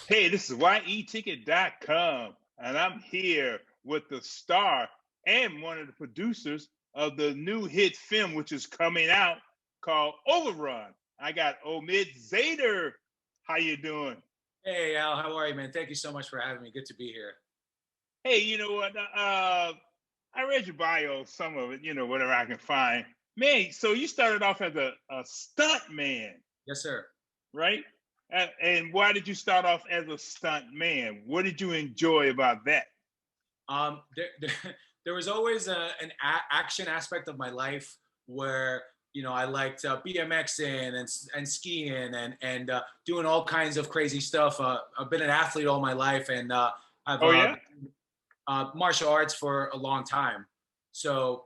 Hey, this is YETicket.com, and I'm here with the star and one of the producers of the new hit film, which is coming out called Overrun. I got Omid Zader. How you doing? Hey Al, how are you, man? Thank you so much for having me. Good to be here. Hey, you know what? I read your bio, some of it, whatever I can find. Man, so you started off as a stunt man, Yes, sir. right? And why did you start off as a stunt man? What did you enjoy about that? There was always action aspect of my life where I liked BMXing and skiing and doing all kinds of crazy stuff. I've been an athlete all my life, and I've Oh, yeah? martial arts for a long time. So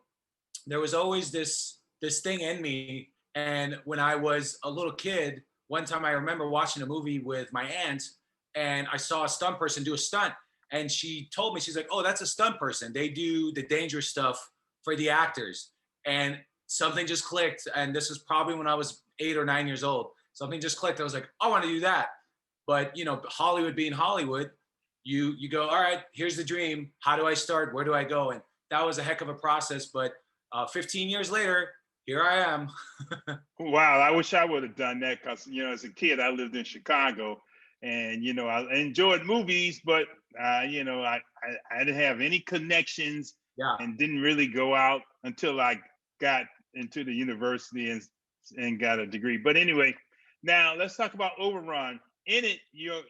there was always this thing in me. And when I was a little kid, one time I remember watching a movie with my aunt, and I saw a stunt person do a stunt, and she told me, she's like, "Oh, that's a stunt person. They do the dangerous stuff for the actors." And something just clicked, and this was probably when I was 8 or 9 years old. Something just clicked. I was like, "I want to do that." But Hollywood being Hollywood, you go, all right, here's the dream. How do I start? Where do I go? And that was a heck of a process. But 15 years later, here I am. Wow, I wish I would have done that because, as a kid, I lived in Chicago and, I enjoyed movies, but, I didn't have any connections Yeah. and didn't really go out until I got into the university and got a degree. But anyway, now let's talk about Overrun. In it, your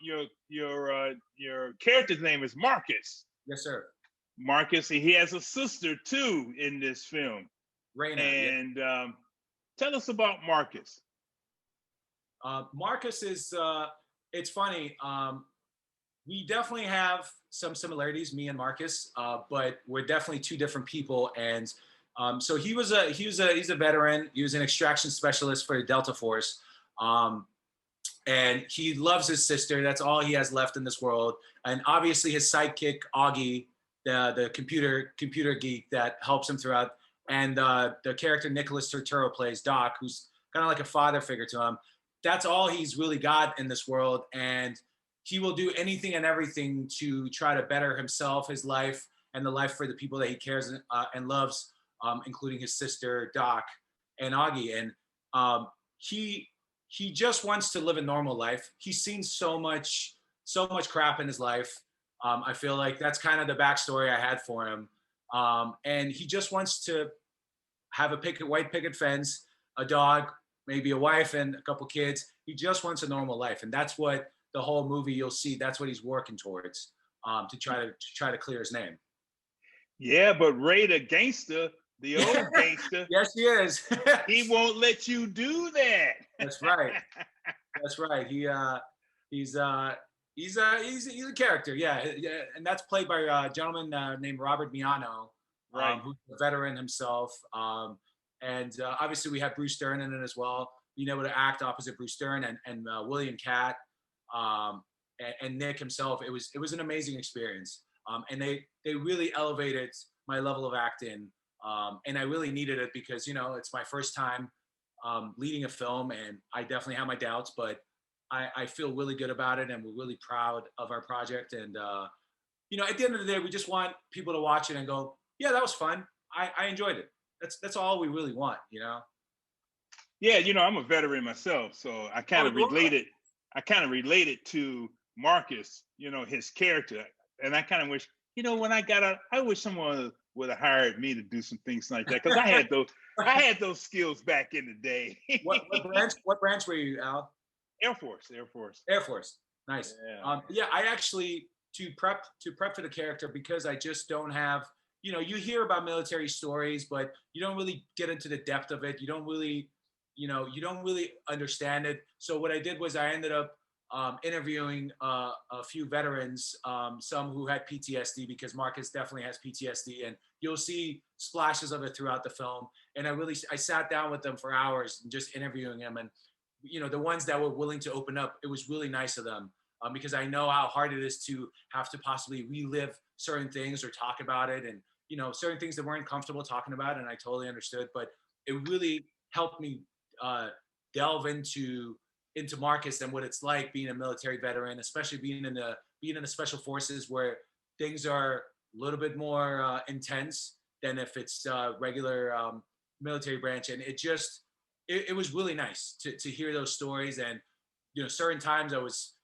character's name is Marcus. Yes, sir. Marcus, and he has a sister too in this film. Raina. Yeah. And tell us about Marcus. Marcus is, it's funny. We definitely have some similarities, me and Marcus, but we're definitely two different people. And so he's a veteran. He was an extraction specialist for the Delta Force. Um, and he loves his sister. That's all he has left in this world. And obviously his sidekick Augie, the computer geek that helps him throughout, and the character Nicholas Turturro plays Doc, who's kind of like a father figure to him. That's all he's really got in this world, and he will do anything and everything to try to better himself, his life, and the life for the people that he cares and loves, including his sister Doc and Augie. And he he just wants to live a normal life. He's seen so much crap in his life. I feel like that's kind of the backstory I had for him. And he just wants to have a white picket fence, a dog, maybe a wife, and a couple kids. He just wants a normal life, and that's what the whole movie you'll see. That's what he's working towards, to try to clear his name. Yeah, but Ray the gangster, the old gangster, Yes, he is. he won't let you do that. That's right. That's right. He's he's a character, yeah, yeah, and that's played by a gentleman named Robert Miano, Right. who's a veteran himself. And obviously, we have Bruce Dern in it as well. Being able to act opposite Bruce Dern and William Catt, and Nick himself, it was an amazing experience. And they really elevated my level of acting, and I really needed it because it's my first time leading a film, and I definitely have my doubts, but I feel really good about it, and we're really proud of our project. And at the end of the day, we just want people to watch it and go, "Yeah, that was fun. I enjoyed it." That's all we really want. Yeah, I'm a veteran myself, so I kind Oh, of you are. related. I kind of related to Marcus, his character, and I kind of wish, when I got out, I wish someone would have hired me to do some things like that because I had those skills back in the day. What branch? What branch were you, Al? Air Force, Air Force. Air Force. Nice. Yeah. Yeah, I actually to prep for the character because I just don't have. You hear about military stories, but you don't really get into the depth of it. You don't really understand it. So what I did was I ended up interviewing a few veterans, some who had PTSD because Marcus definitely has PTSD, and you'll see splashes of it throughout the film. And I sat down with them for hours and just interviewing them, and the ones that were willing to open up, it was really nice of them, because I know how hard it is to have to possibly relive certain things or talk about it, and certain things that weren't comfortable talking about, and I totally understood. But it really helped me uh, delve into into Marcus and what it's like being a military veteran, especially being in the special forces where things are a little bit more intense than if it's regular military branch. And it was really nice to hear those stories. And certain times it was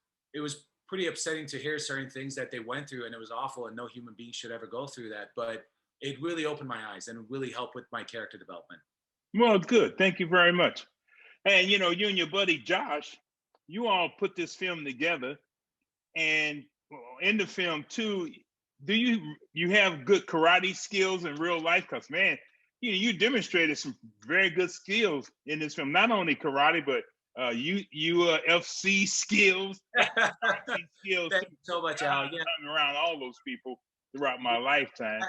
pretty upsetting to hear certain things that they went through, and it was awful, and no human being should ever go through that. But it really opened my eyes and really helped with my character development. Well, good. Thank you very much. And you and your buddy Josh, you all put this film together, and in the film too, do you have good karate skills in real life? Because man, you demonstrated some very good skills in this film. Not only karate, but UFC skills, skills. Thank you so much, Al. Yeah. I'm around all those people throughout my lifetime.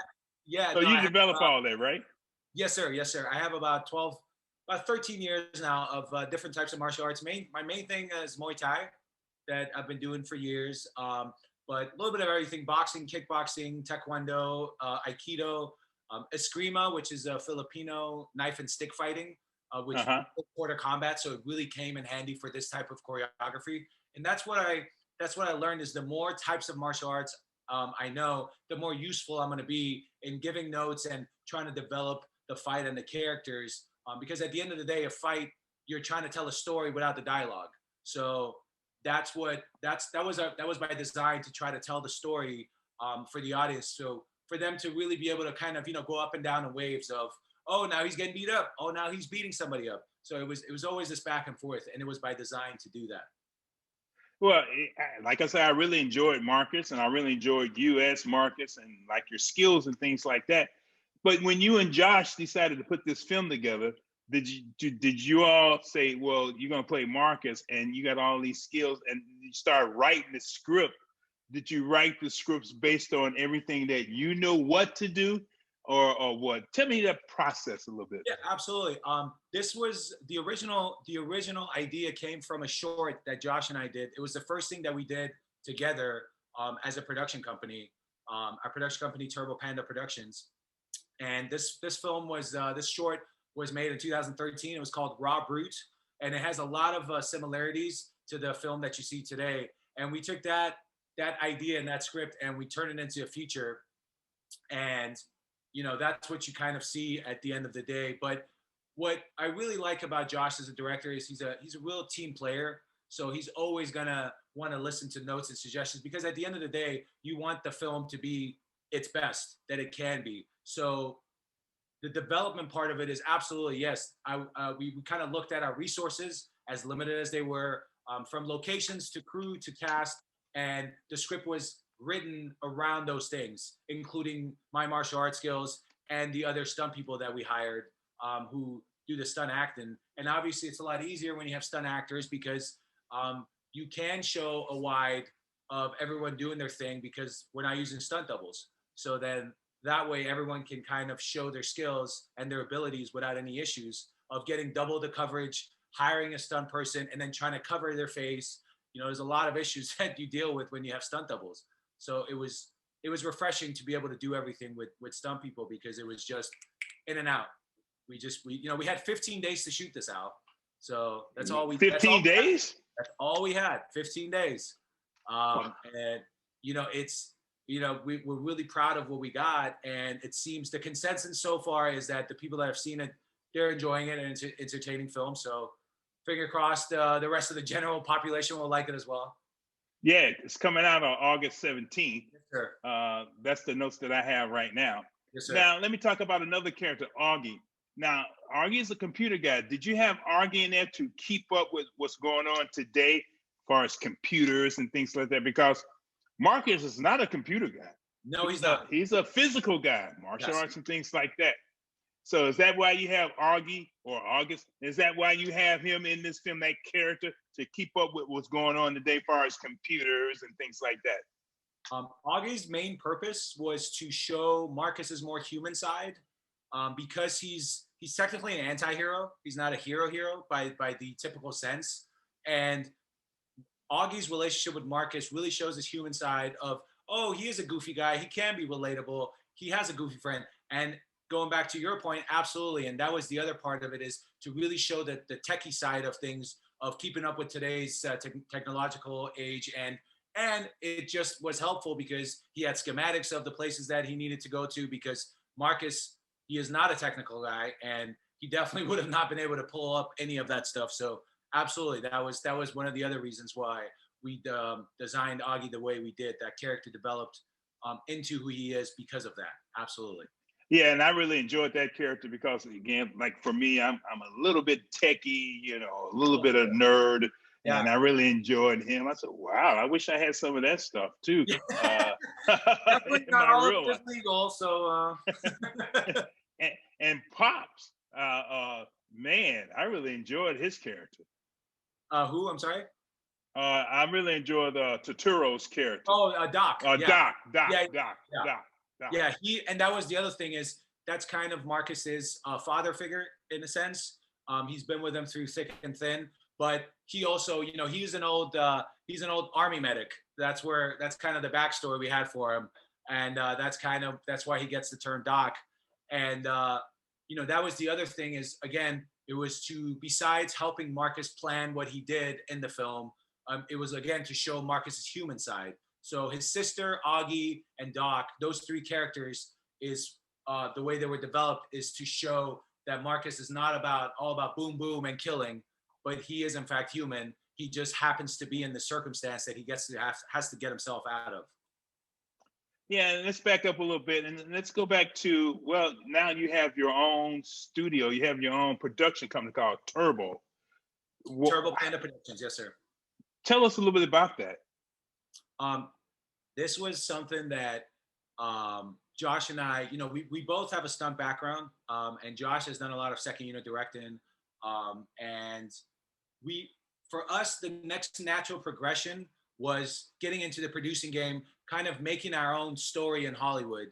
Yeah. So no, you develop all that, right? Yes, sir. Yes, sir. I have about 13 years now of different types of martial arts. My main thing is Muay Thai that I've been doing for years. But a little bit of everything: boxing, kickboxing, taekwondo, aikido, eskrima, which is a Filipino knife and stick fighting, which is quarter combat. So it really came in handy for this type of choreography. And that's what I learned is the more types of martial arts I know, the more useful I'm going to be in giving notes and trying to develop the fight and the characters. Because at the end of the day, a fight, you're trying to tell a story without the dialogue. So that was by design, to try to tell the story for the audience. So for them to really be able to kind of go up and down in waves of, oh, now he's getting beat up, oh, now he's beating somebody up. So it was always this back and forth, and it was by design to do that. Well, like I said, I really enjoyed Marcus, and I really enjoyed you as Marcus, and like your skills and things like that. But when you and Josh decided to put this film together, did you all say, well, you're going to play Marcus, and you got all these skills, and you start writing the script? Did you write the scripts based on everything that you know what to do, or what? Tell me that process a little bit. Yeah, absolutely. This was the original idea came from a short that Josh and I did. It was the first thing that we did together as a production company, our production company, Turbo Panda Productions. And this film was this short was made in 2013. It was called Raw Brute, and it has a lot of similarities to the film that you see today. And we took that idea and that script, and we turned it into a feature. And that's what you kind of see at the end of the day. But what I really like about Josh as a director is he's a real team player. So he's always gonna want to listen to notes and suggestions, because at the end of the day, you want the film to be its best that it can be. So the development part of it is absolutely yes. We kind of looked at our resources, as limited as they were, from locations to crew to cast, and the script was written around those things, including my martial arts skills and the other stunt people that we hired who do the stunt acting. And obviously it's a lot easier when you have stunt actors, because you can show a wide of everyone doing their thing, because we're not using stunt doubles. So then that way everyone can kind of show their skills and their abilities without any issues of getting double the coverage, hiring a stunt person, and then trying to cover their face. There's a lot of issues that you deal with when you have stunt doubles. So it was refreshing to be able to do everything with stunt people, because it was just in and out. We had 15 days to shoot this out. So that's all we 15 days? That's all we had, 15 days. And we're really proud of what we got. And it seems the consensus so far is that the people that have seen it, they're enjoying it, and it's an entertaining film. So finger crossed, the rest of the general population will like it as well. Yeah, it's coming out on August 17th. Yes, sir. That's the notes that I have right now. Yes, sir. Now, let me talk about another character, Auggie. Now, Auggie's is a computer guy. Did you have Auggie in there to keep up with what's going on today as far as computers and things like that? Because Marcus is not a computer guy. No, he's not. He's a physical guy, martial arts and things like that. So is that why you have Auggie or August? Is that why you have him in this film, that character, to keep up with what's going on today as far as computers and things like that? Auggie's main purpose was to show Marcus's more human side, because he's technically an anti-hero. He's not a hero by the typical sense. And Auggie's relationship with Marcus really shows his human side of, oh, he is a goofy guy. He can be relatable. He has a goofy friend. And going back to your point, absolutely. And that was the other part of it, is to really show that the techie side of things of keeping up with today's technological age, and it just was helpful because he had schematics of the places that he needed to go to, because Marcus, he is not a technical guy, and he definitely would have not been able to pull up any of that stuff. So absolutely, that was one of the other reasons why we designed Augie the way we did. That character developed into who he is because of that. Absolutely. Yeah, and I really enjoyed that character because, again, like for me, I'm a little bit techie, you know, a little bit of nerd, Yeah. and I really enjoed him. I said, "Wow, I wish I had some of that stuff too." Definitely not all of it is legal, so. And Pops, man, I really enjoyed his character. Who? I'm sorry. I really enjoyed Turturro's character. Oh, Doc. Yeah. Doc. Yeah, and that was the other thing, is that's kind of Marcus's father figure in a sense. He's been with him through thick and thin, but he also, you know, he's an old army medic. That's kind of the backstory we had for him, and that's why he gets the term Doc. And you know, that was the other thing, is again, it was to, besides helping Marcus plan what he did in the film, it was again to show Marcus's human side. So his sister, Augie, and Doc, those three characters, is the way they were developed, is to show that Marcus is not all about boom, boom, and killing, but he is in fact human. He just happens to be in the circumstance that he has to get himself out of. Yeah, and let's back up a little bit, and let's go back to, well, now you have your own studio, you have your own production company called Turbo. Turbo Panda Productions, yes, sir. Tell us a little bit about that. This was something that Josh and I, you know, we both have a stunt background, and Josh has done a lot of second unit directing, and for us, the next natural progression was getting into the producing game, kind of making our own story in Hollywood,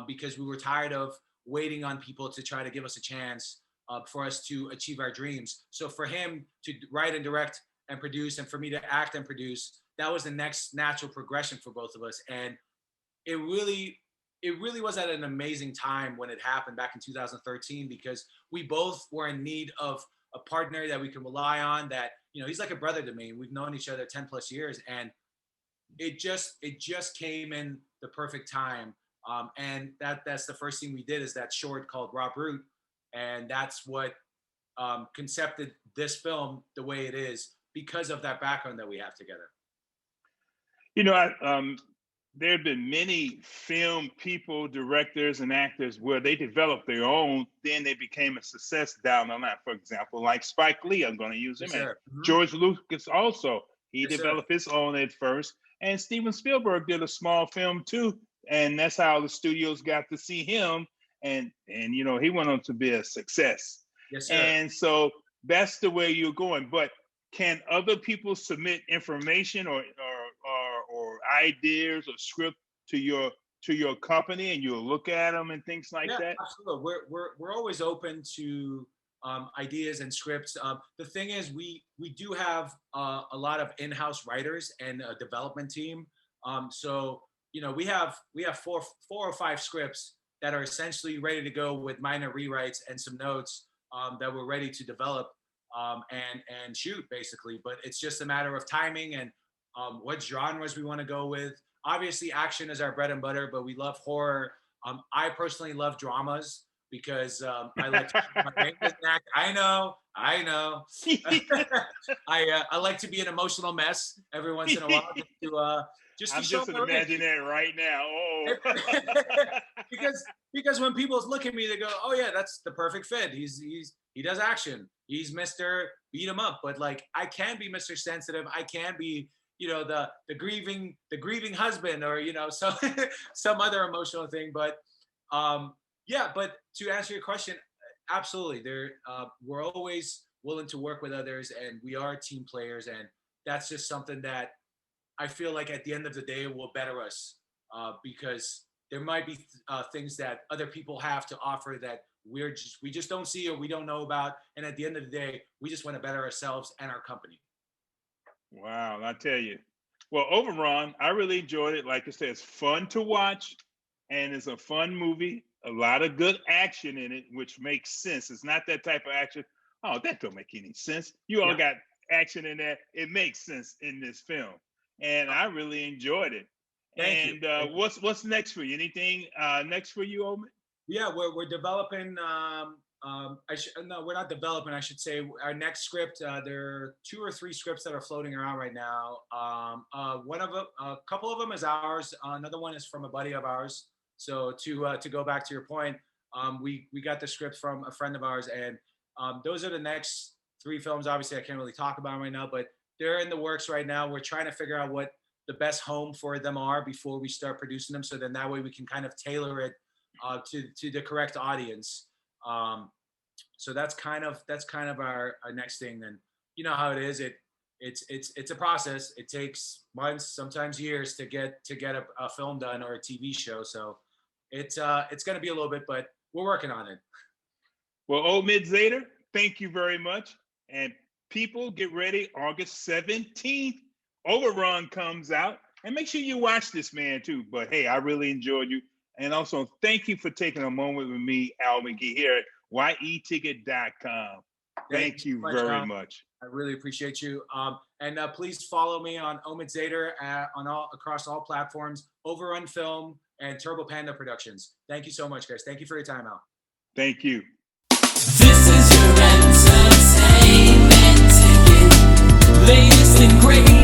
because we were tired of waiting on people to try to give us a chance for us to achieve our dreams. So for him to write and direct and produce, and for me to act and produce, that was the next natural progression for both of us. And it really was at an amazing time when it happened back in 2013, because we both were in need of a partner that we can rely on, that, you know, he's like a brother to me. We've known each other 10 plus years, and it just came in the perfect time. And that's the first thing we did, is that short called Raw Brute. And that's what concepted this film the way it is, because of that background that we have together. You know, there have been many film people, directors, and actors where they developed their own, then they became a success down the line. For example, like Spike Lee, I'm going to use him. Mm-hmm. George Lucas also, he developed his own at first. And Steven Spielberg did a small film too, and that's how the studios got to see him. And you know, he went on to be a success. Yes, sir. And so that's the way you're going. But can other people submit information or ideas or script to your company, and you'll look at them and things like that? Absolutely. We're always open to ideas and scripts. The thing is, we do have a lot of in-house writers and a development team. So you know, we have four or five scripts that are essentially ready to go, with minor rewrites and some notes that we're ready to develop and shoot, basically. But it's just a matter of timing and what genres we want to go with. Obviously, action is our bread and butter, but we love horror. I personally love dramas, because I like to I know. I like to be an emotional mess every once in a while, I'm just imagining that right now. Oh, because when people look at me, they go, "Oh yeah, that's the perfect fit. He does action. He's Mr. Beat 'em up." But like, I can be Mr. Sensitive. I can be, you know, the grieving husband, or, you know, so some other emotional thing. But yeah, but to answer your question, absolutely, we're always willing to work with others, and we are team players, and that's just something that I feel like at the end of the day will better us, because there might be things that other people have to offer that we just don't see or we don't know about, and at the end of the day, we just want to better ourselves and our company. Wow, I tell you. Well, Overrun, I really enjoyed it. Like I said, it's fun to watch, and it's a fun movie. A lot of good action in it, which makes sense. It's not that type of action. Oh, that don't make any sense. You all got action in there. It makes sense in this film, and I really enjoyed it. Thank you. What's next for you? Anything next for you, Omid? Yeah, we're developing. No, we're not developing. I should say our next script. There are 2 or 3 scripts that are floating around right now. One of them, a couple of them is ours. Another one is from a buddy of ours. So to go back to your point, we got the script from a friend of ours, and those are the next 3 films. Obviously, I can't really talk about them right now, but they're in the works right now. We're trying to figure out what the best home for them are before we start producing them. So then that way we can kind of tailor it to the correct audience. So that's kind of our next thing. And you know how it is. It's a process. It takes months, sometimes years to get a film done or a TV show. So it's going to be a little bit, but we're working on it. Well, Omid Zader, thank you very much. And people, get ready. August 17th, Overrun comes out. And make sure you watch this, man, too. But hey, I really enjoyed you. And also, thank you for taking a moment with me, Al McGhee, here at yeticket.com. Thank you very much. I really appreciate you. And please follow me on Omid Zader across all platforms, Overrun Film and Turbo Panda Productions. Thank you so much, guys. Thank you for your time, Al. Thank you. This is your entertainment ticket. Latest and greatest.